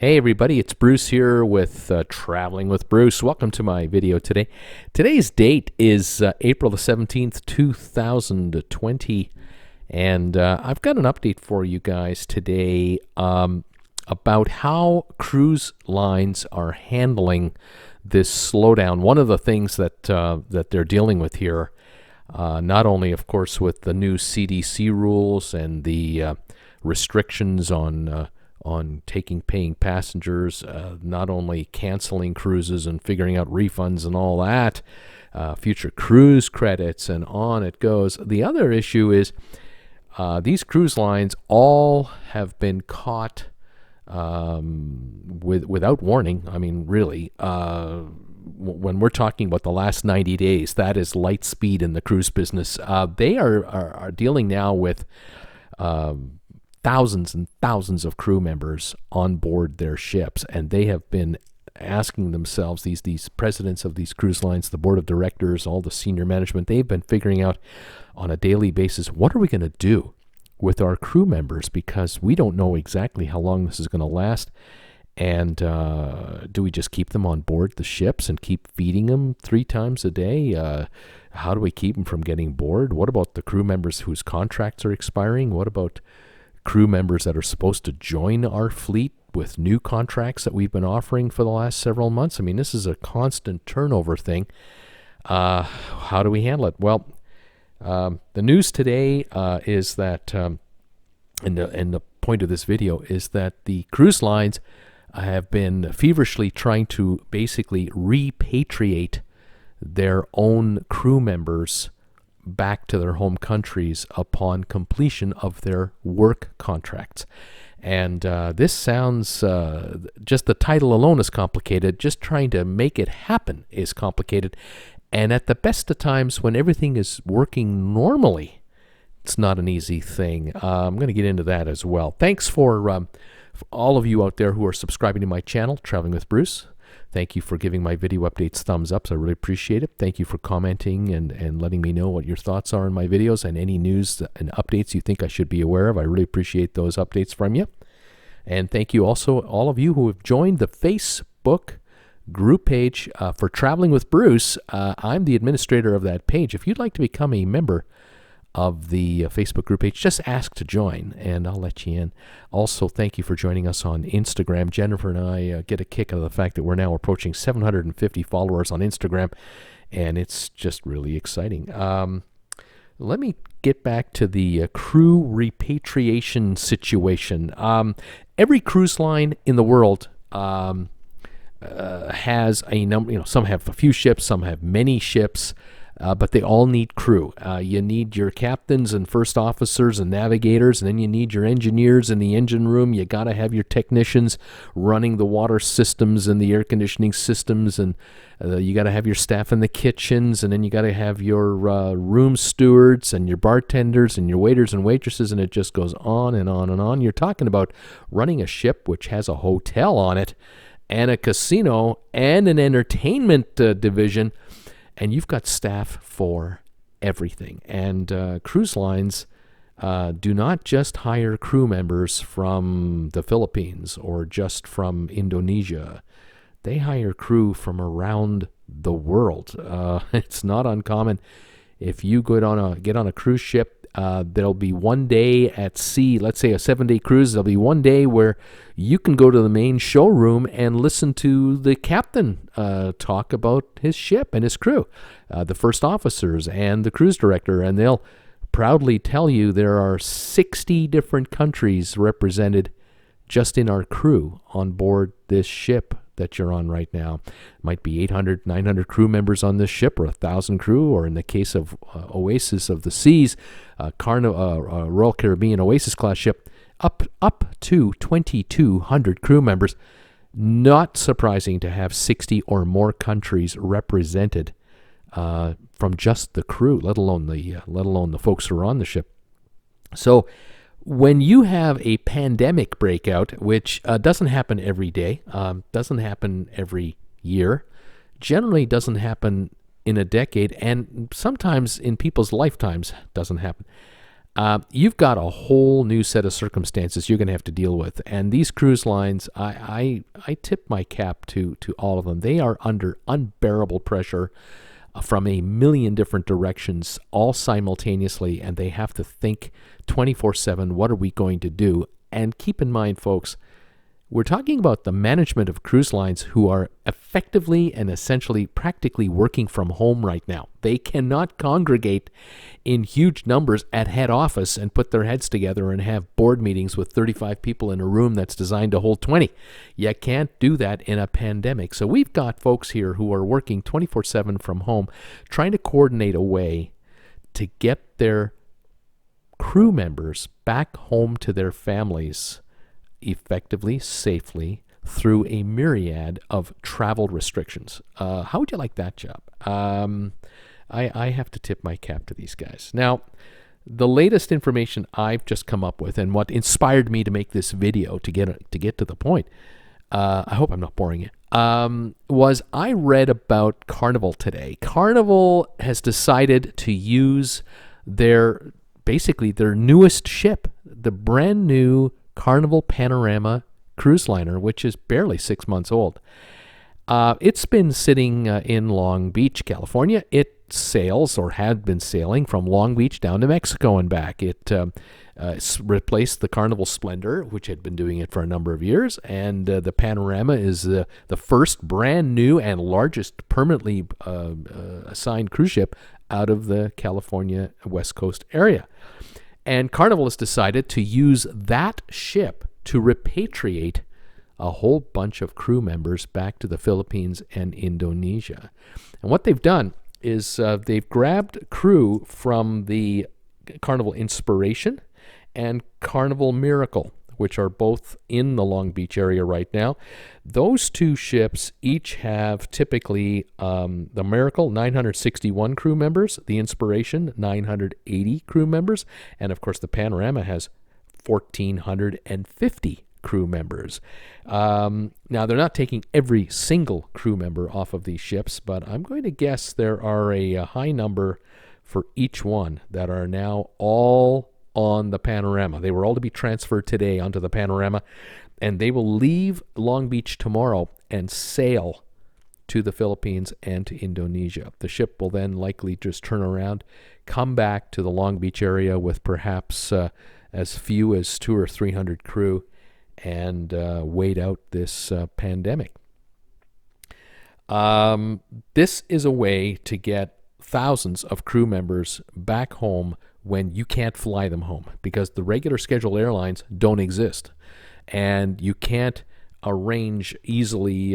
Hey everybody, it's Bruce here with Traveling with Bruce. Welcome to my video today. Today's date is April the 17th, 2020, and I've got an update for you guys today about how cruise lines are handling this slowdown. One of the things that they're dealing with here, not only, of course, with the new CDC rules and the restrictions on paying passengers, not only canceling cruises and figuring out refunds and all that, future cruise credits, and on it goes. The other issue is these cruise lines all have been caught without warning. I mean, really, when we're talking about the last 90 days, that is light speed in the cruise business. They are dealing now with thousands and thousands of crew members on board their ships, and they have been asking themselves, these presidents of these cruise lines, the board of directors, all the senior management, they've been figuring out on a daily basis, what are we going to do with our crew members, because we don't know exactly how long this is going to last. And do we just keep them on board the ships and keep feeding them 3 times a day? How do we keep them from getting bored? What about the crew members whose contracts are expiring? What about crew members that are supposed to join our fleet with new contracts that we've been offering for the last several months? I mean, this is a constant turnover thing. How do we handle it? Well, the news today is that, and the point of this video is that the cruise lines have been feverishly trying to basically repatriate their own crew members back to their home countries upon completion of their work contracts. And this sounds, just the title alone is complicated. Just trying to make it happen is complicated. And at the best of times, when everything is working normally, it's not an easy thing. I'm going to get into that as well. Thanks for all of you out there who are subscribing to my channel, Traveling with Bruce. Thank you for giving my video updates thumbs up. I really appreciate it. Thank you for commenting and letting me know what your thoughts are on my videos and any news and updates you think I should be aware of. I really appreciate those updates from you. And thank you also all of you who have joined the Facebook group page for Traveling with Bruce. I'm the administrator of that page. If you'd like to become a member of the Facebook group page, just ask to join and I'll let you in. Also, thank you for joining us on Instagram. Jennifer and I get a kick out of the fact that we're now approaching 750 followers on Instagram, and it's just really exciting. Let me get back to the crew repatriation situation. Every cruise line in the world has a number, some have a few ships, some have many ships, but they all need crew. You need your captains and first officers and navigators, and then you need your engineers in the engine room. You got to have your technicians running the water systems and the air conditioning systems, and you got to have your staff in the kitchens, and then you got to have your room stewards and your bartenders and your waiters and waitresses, and it just goes on and on and on. You're talking about running a ship which has a hotel on it and a casino and an entertainment division, and you've got staff for everything. And cruise lines do not just hire crew members from the Philippines or just from Indonesia. They hire crew from around the world. It's not uncommon. If you get on a cruise ship, there'll be one day at sea, let's say a 7-day cruise, there'll be one day where you can go to the main showroom and listen to the captain talk about his ship and his crew, the first officers and the cruise director, and they'll proudly tell you there are 60 different countries represented just in our crew on board this ship that you're on right now. It might be 800, 900 crew members on this ship, or 1,000 crew, or in the case of Oasis of the Seas, Royal Caribbean Oasis class ship, up to 2,200 crew members. Not surprising to have 60 or more countries represented from just the crew, let alone the folks who are on the ship. So when you have a pandemic breakout, which doesn't happen every day, doesn't happen every year, generally doesn't happen in a decade, and sometimes in people's lifetimes doesn't happen. you've got a whole new set of circumstances you're going to have to deal with. And these cruise lines, I tip my cap to all of them. They are under unbearable pressure from a million different directions, all simultaneously, and they have to think 24/7, what are we going to do? And keep in mind, folks, we're talking about the management of cruise lines who are effectively and essentially practically working from home right now. They cannot congregate in huge numbers at head office and put their heads together and have board meetings with 35 people in a room that's designed to hold 20. You can't do that in a pandemic. So we've got folks here who are working 24/7 from home, trying to coordinate a way to get their crew members back home to their families effectively, safely, through a myriad of travel restrictions. How would you like that job? I have to tip my cap to these guys. Now, the latest information I've just come up with, and what inspired me to make this video to get to the point, I hope I'm not boring you, was I read about Carnival today. Carnival has decided to use basically their newest ship, the brand new Carnival Panorama cruise liner, which is barely 6 months old. It's been sitting in Long Beach, California. It sails, or had been sailing, from Long Beach down to Mexico and back. It replaced the Carnival Splendor, which had been doing it for a number of years, and the Panorama is the first brand new and largest permanently assigned cruise ship out of the California West Coast area. And Carnival has decided to use that ship to repatriate a whole bunch of crew members back to the Philippines and Indonesia. And what they've done is they've grabbed crew from the Carnival Inspiration and Carnival Miracle, which are both in the Long Beach area right now. Those two ships each have typically the Miracle, 961 crew members, the Inspiration, 980 crew members, and of course the Panorama has 1,450 crew members. Now, they're not taking every single crew member off of these ships, but I'm going to guess there are a high number for each one that are now all on the Panorama. They were all to be transferred today onto the Panorama, and they will leave Long Beach tomorrow and sail to the Philippines and to Indonesia. The ship will then likely just turn around, come back to the Long Beach area with perhaps as few as 200 or 300 crew, and wait out this pandemic. This is a way to get thousands of crew members back home when you can't fly them home, because the regular scheduled airlines don't exist, and you can't arrange easily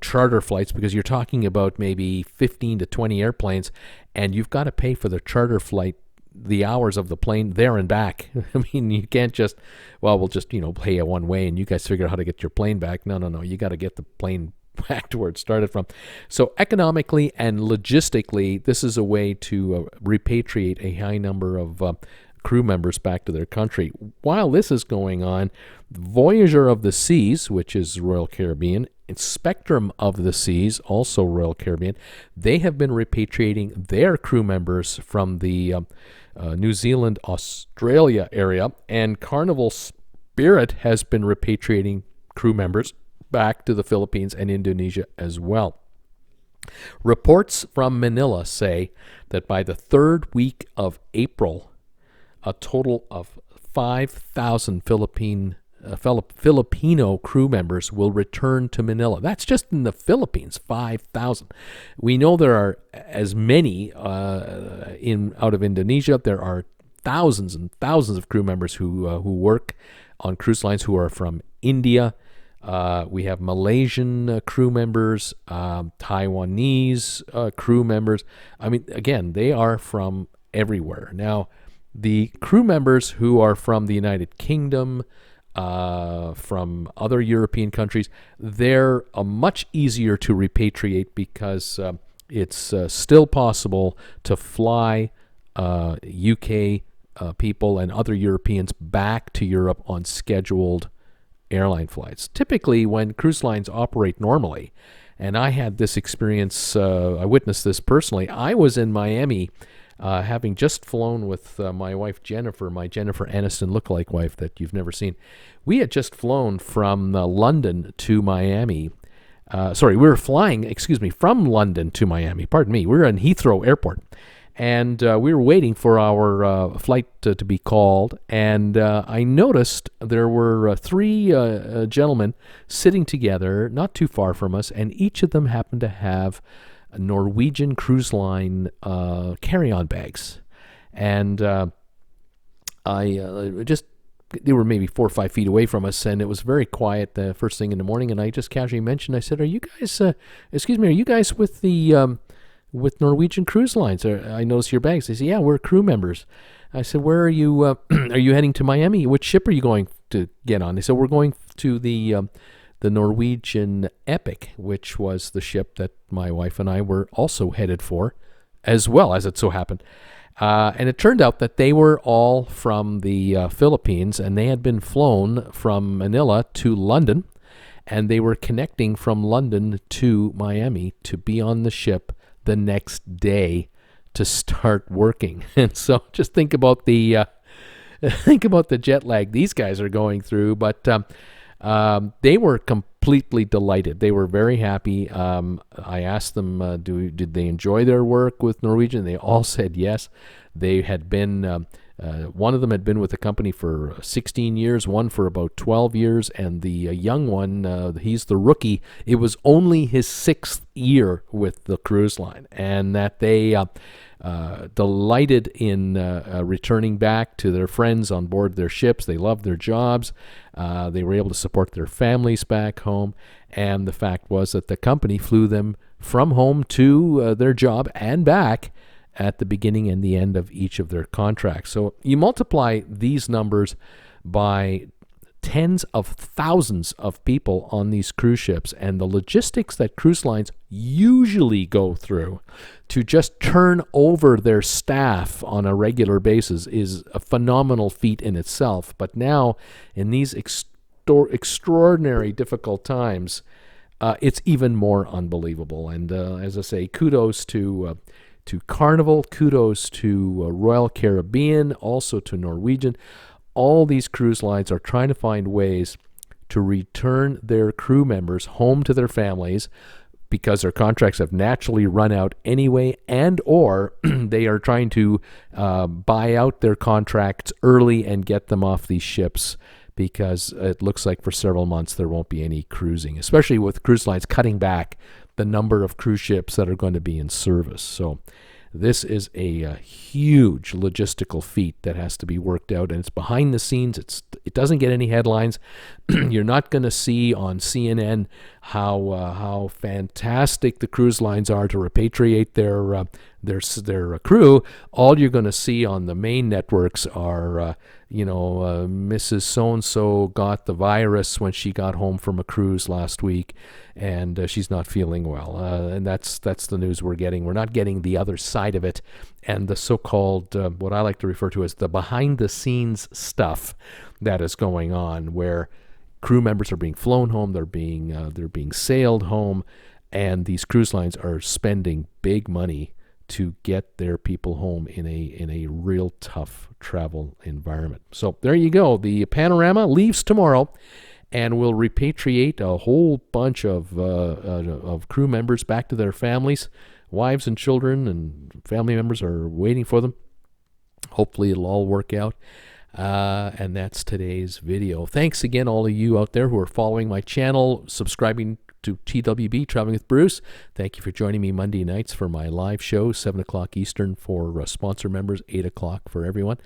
charter flights, because you're talking about maybe 15 to 20 airplanes, and you've got to pay for the charter flight, the hours of the plane there and back. I mean, you can't just, we'll just pay a one way and you guys figure out how to get your plane back. No, you got to get the plane back to where it started from. So economically and logistically, this is a way to repatriate a high number of crew members back to their country. While this is going on, Voyager of the Seas, which is Royal Caribbean, and Spectrum of the Seas, also Royal Caribbean, they have been repatriating their crew members from the New Zealand, Australia area, and Carnival Spirit has been repatriating crew members back to the Philippines and Indonesia as well. Reports from Manila say that by the third week of April, a total of 5,000 Filipino crew members will return to Manila. That's just in the Philippines, 5,000. We know there are as many out of Indonesia. There are thousands and thousands of crew members who work on cruise lines who are from India. We have Malaysian crew members, Taiwanese crew members. I mean, again, they are from everywhere. Now, the crew members who are from the United Kingdom, from other European countries, they're much easier to repatriate because it's still possible to fly UK people and other Europeans back to Europe on scheduled airline flights. Typically, when cruise lines operate normally, and I had this experience, I witnessed this personally. I was in Miami having just flown with my wife Jennifer, my Jennifer Aniston lookalike wife that you've never seen. We had just flown from London to Miami. We were flying, from London to Miami. Pardon me. We were in Heathrow Airport. And we were waiting for our flight to be called. And I noticed there were three gentlemen sitting together not too far from us. And each of them happened to have a Norwegian Cruise Line carry-on bags. And they were maybe 4 or 5 feet away from us, and it was very quiet the first thing in the morning. And I just casually mentioned, I said, "Are you guys, are you guys with the with Norwegian Cruise Lines? I noticed your bags." They said, "Yeah, we're crew members." I said, "Where are you? Are you heading to Miami? Which ship are you going to get on?" They said, "We're going to the Norwegian Epic," which was the ship that my wife and I were also headed for, as well as it so happened. And it turned out that they were all from the Philippines, and they had been flown from Manila to London, and they were connecting from London to Miami to be on the ship the next day to start working. And so just think about the jet lag these guys are going through. But they were completely delighted. They were very happy. I asked them, did they enjoy their work with Norwegian? They all said yes. They had been, one of them had been with the company for 16 years, one for about 12 years, and the young one, he's the rookie. It was only his 6th year with the cruise line, and that they delighted in returning back to their friends on board their ships. They loved their jobs. They were able to support their families back home, and the fact was that the company flew them from home to their job and back at the beginning and the end of each of their contracts. So you multiply these numbers by tens of thousands of people on these cruise ships, and the logistics that cruise lines usually go through to just turn over their staff on a regular basis is a phenomenal feat in itself. But now, in these extraordinary difficult times, it's even more unbelievable. And as I say, kudos to Carnival, kudos to Royal Caribbean, also to Norwegian. All these cruise lines are trying to find ways to return their crew members home to their families because their contracts have naturally run out anyway, and or they are trying to buy out their contracts early and get them off these ships, because it looks like for several months there won't be any cruising, especially with cruise lines cutting back the number of cruise ships that are going to be in service. So this is a huge logistical feat that has to be worked out, and it's behind the scenes. It doesn't get any headlines. You're not going to see on CNN how fantastic the cruise lines are to repatriate their crew. All you're going to see on the main networks are Mrs. So-and-so got the virus when she got home from a cruise last week, and she's not feeling well. And that's the news we're getting. We're not getting the other side of it, and the so-called, what I like to refer to as the behind-the-scenes stuff that is going on, where crew members are being flown home, they're being sailed home, and these cruise lines are spending big money to get their people home in a real tough travel environment. So there you go. The Panorama leaves tomorrow, and will repatriate a whole bunch of crew members back to their families. Wives and children and family members are waiting for them. Hopefully it'll all work out. And that's today's video. Thanks again, all of you out there who are following my channel, subscribing to TWB, Traveling with Bruce. Thank you for joining me Monday nights for my live show, 7 o'clock Eastern for sponsor members, 8 o'clock for everyone.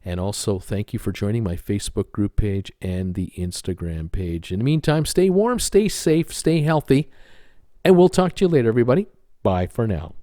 And also, thank you for joining my Facebook group page and the Instagram page. In the meantime, stay warm, stay safe, stay healthy, and we'll talk to you later, everybody. Bye for now.